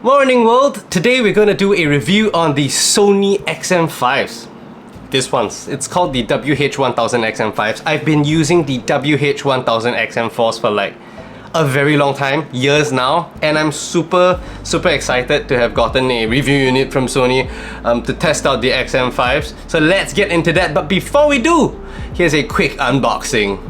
Morning world! Today we're going to do a review on the Sony XM5s. This one's. It's called the WH1000 XM5s. I've been using the WH1000 XM4s for like a very long time, years now, and I'm super excited to have gotten a review unit from Sony to test out the XM5s. So let's get into that, but before we do, here's a quick unboxing.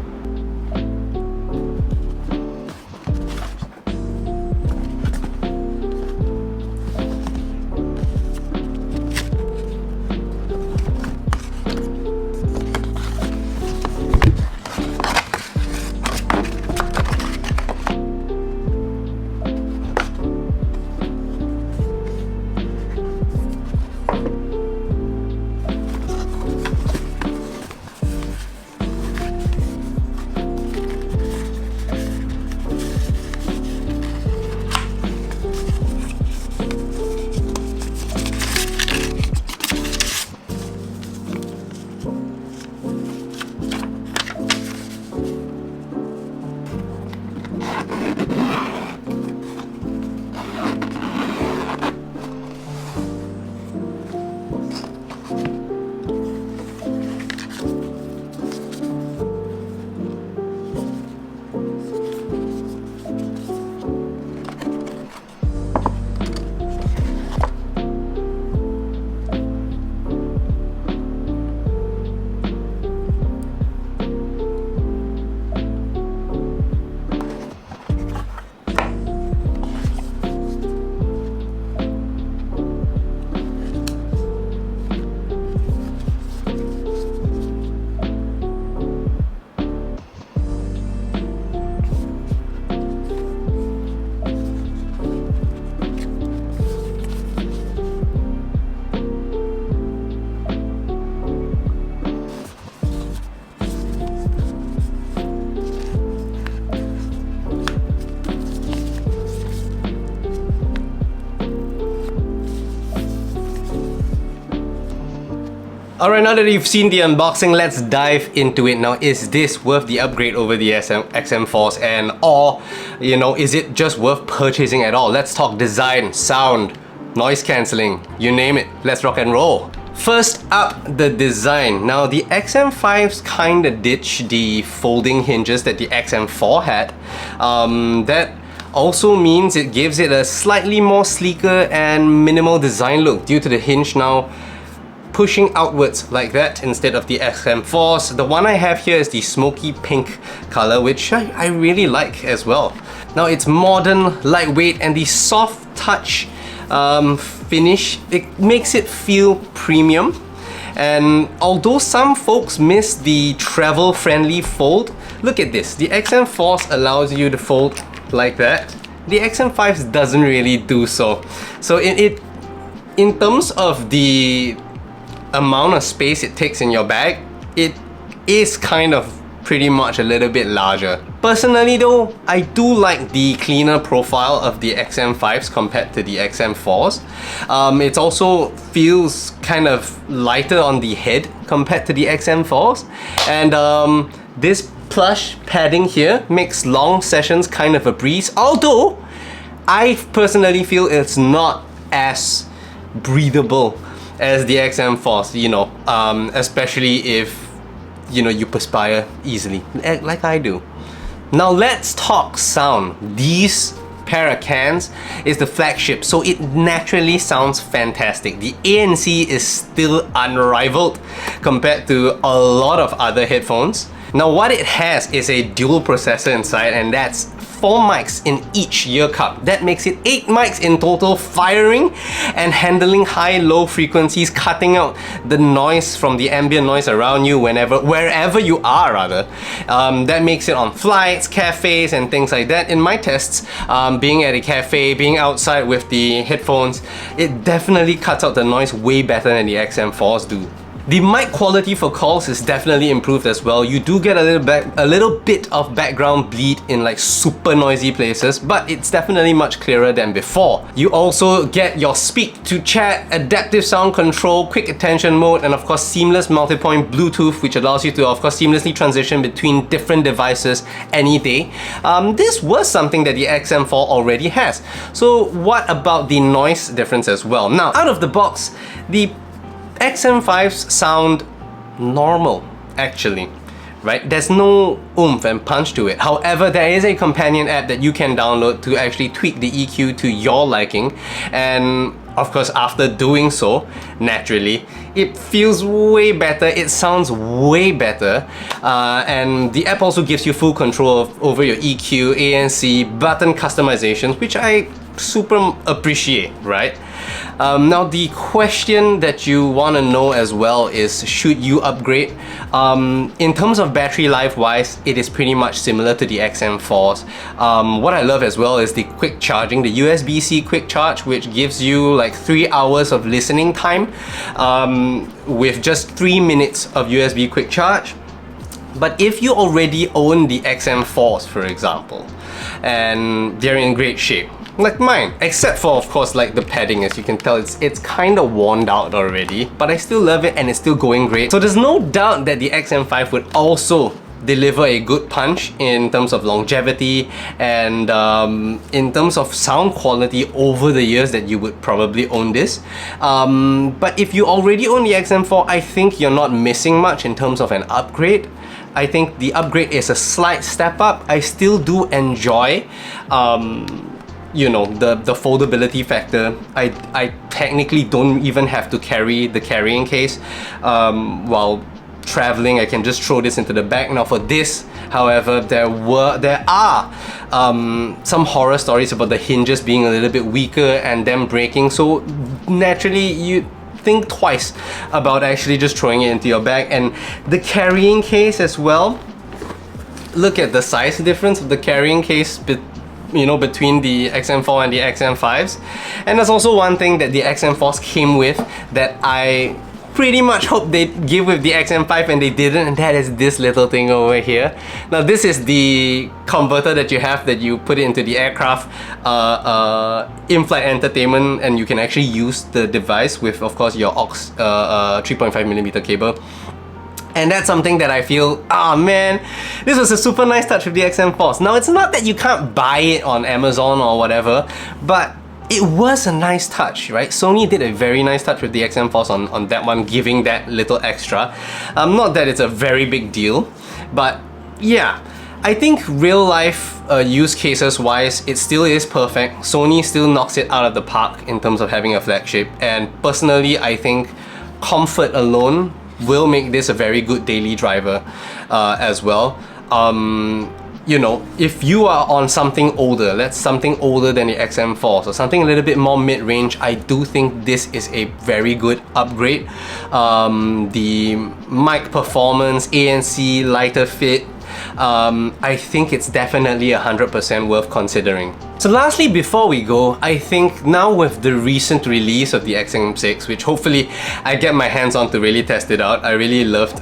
Alright, now that you've seen the unboxing, let's dive into it. Now, is this worth the upgrade over the XM4s, and or, you know, is it just worth purchasing at all? Let's talk design, sound, noise cancelling, you name it. Let's rock and roll. First up, the design. Now, the XM5s kinda ditched the folding hinges that the XM4 had. That also means it gives it a slightly more sleeker and minimal design look due to the hinge now pushing outwards like that instead of the XM4s. The one I have here is the smoky pink color, which I really like as well. Now, it's modern, lightweight, and the soft touch finish, it makes it feel premium. And although some folks miss the travel-friendly fold, look at this. The XM4s allows you to fold like that. The XM5s doesn't really do so. So in terms of the amount of space it takes in your bag, it is kind of pretty much a little bit larger. Personally though, I do like the cleaner profile of the XM5s compared to the XM4s. It also feels kind of lighter on the head compared to the XM4s. And this plush padding here makes long sessions kind of a breeze, although I personally feel it's not as breathable as the XM4s, you know, especially if, you know, you perspire easily, like I do. Now let's talk sound. These pair of cans is the flagship, so it naturally sounds fantastic. The ANC is still unrivaled compared to a lot of other headphones. Now, what it has is a dual processor inside, and that's 4 mics in each ear cup. That makes it 8 mics in total, firing and handling high-low frequencies, cutting out the noise from the ambient noise around you wherever you are rather. That makes it on flights, cafes, and things like that. In my tests, being at a cafe, being outside with the headphones, it definitely cuts out the noise way better than the XM4s do. The mic quality for calls is definitely improved as well. You do get a little bit of background bleed in like super noisy places, but it's definitely much clearer than before. You also get your speak to chat, adaptive sound control, quick attention mode, and of course seamless multi-point Bluetooth, which allows you to of course seamlessly transition between different devices any day. This was something that the XM4 already has. So what about the noise difference as well? Now, out of the box, the XM5s sound normal, actually, right? There's no oomph and punch to it. However, there is a companion app that you can download to actually tweak the EQ to your liking, and of course, after doing so, naturally, it feels way better, it sounds way better, and the app also gives you full control over your EQ, ANC, button customizations, which I super appreciate, right? Now the question that you want to know as well is, should you upgrade? In terms of battery life wise, it is pretty much similar to the XM4s. What I love as well is the quick charging, the USB-C quick charge, which gives you like 3 hours of listening time with just 3 minutes of USB quick charge. But if you already own the XM4s, for example, and they're in great shape, like mine, except for of course like the padding, as you can tell it's kind of worn out already, but I still love it and it's still going great. So there's no doubt that the XM5 would also deliver a good punch in terms of longevity and in terms of sound quality over the years that you would probably own this. But if you already own the XM4, I think you're not missing much in terms of an upgrade. I think the upgrade is a slight step up. I still do enjoy you know, the foldability factor. I technically don't even have to carry the carrying case while traveling. I can just throw this into the bag. Now for this, however, there are some horror stories about the hinges being a little bit weaker and them breaking, so naturally you think twice about actually just throwing it into your bag. And the carrying case as well, look at the size difference of the carrying case between the XM4 and the XM5s. And that's also one thing that the XM4s came with that I pretty much hope they'd give with the XM5 and they didn't, and that is this little thing over here. Now this is the converter that you have, that you put it into the aircraft in-flight entertainment, and you can actually use the device with of course your aux 3.5mm cable. And that's something that I feel, ah man, this was a super nice touch with the XM4s. Now it's not that you can't buy it on Amazon or whatever, but it was a nice touch, right? Sony did a very nice touch with the XM4s on that one, giving that little extra. Not that it's a very big deal, but yeah. I think real life use cases wise, it still is perfect. Sony still knocks it out of the park in terms of having a flagship, and personally I think comfort alone will make this a very good daily driver as well. You know, if you are on something older, let's something older than the XM4, so something a little bit more mid-range, I do think this is a very good upgrade. The mic performance, ANC, lighter fit, I think it's definitely 100% worth considering. So lastly, before we go, I think now with the recent release of the XM6, which hopefully I get my hands on to really test it out, I really loved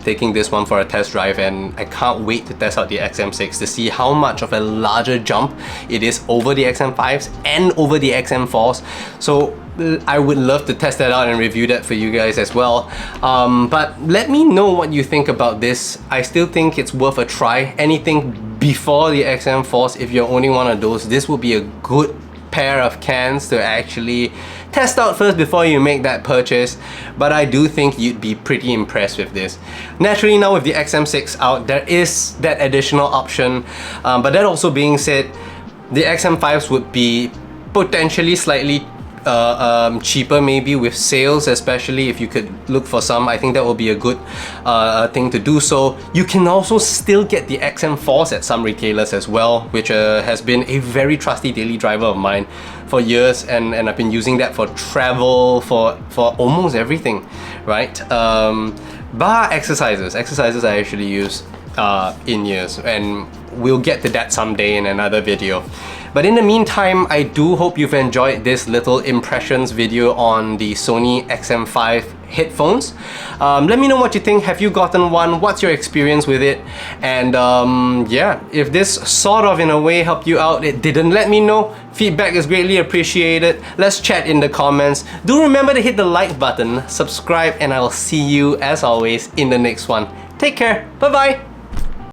taking this one for a test drive, and I can't wait to test out the XM6 to see how much of a larger jump it is over the XM5s and over the XM4s. So I would love to test that out and review that for you guys as well. But let me know what you think about this. I still think it's worth a try. Anything before the XM4s, if you're owning one of those, this will be a good pair of cans to actually test out first before you make that purchase. But I do think you'd be pretty impressed with this. Naturally, now with the XM6 out, there is that additional option. But that also being said, the XM5s would be potentially slightly cheaper maybe with sales, especially if you could look for some. I think that will be a good thing to do so. You can also still get the XM4s at some retailers as well, which has been a very trusty daily driver of mine for years, and I've been using that for travel, for almost everything, right? Bar exercises I actually use in years, and we'll get to that someday in another video. But in the meantime, I do hope you've enjoyed this little impressions video on the Sony XM5 headphones. Let me know what you think. Have you gotten one? What's your experience with it? And yeah, if this sort of in a way helped you out, it didn't, let me know. Feedback is greatly appreciated. Let's chat in the comments. Do remember to hit the like button, subscribe, and I'll see you as always in the next one. Take care. Bye bye.